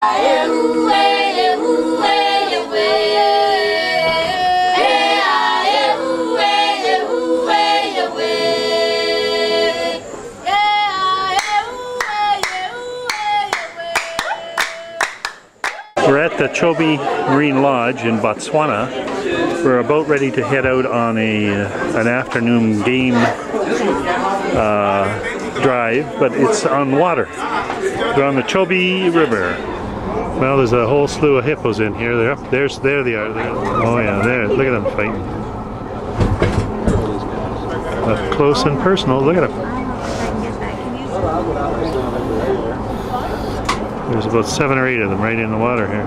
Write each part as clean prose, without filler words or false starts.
We're at the Chobe Marine Lodge in Botswana. We're about ready to head out on an afternoon game drive, but it's on water. We're on the Chobe River. Well, there's a whole slew of hippos in here. They're up. There they are. Oh yeah, there. Look at them fighting. Up close and personal. Look at them. There's about 7 or 8 of them right in the water here.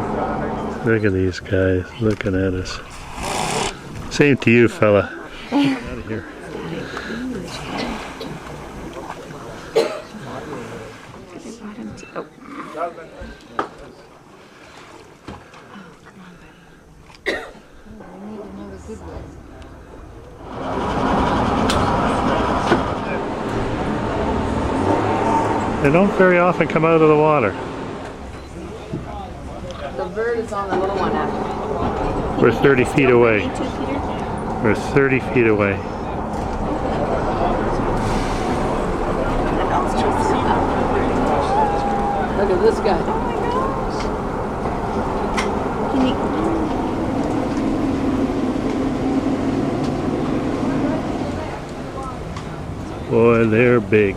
Look at these guys looking at us. Same to you, fella. Get out of here. They don't very often come out of the water. The bird is on the little one after. We're 30 feet away. We're 30 feet away. Look at this guy. Boy, they're big.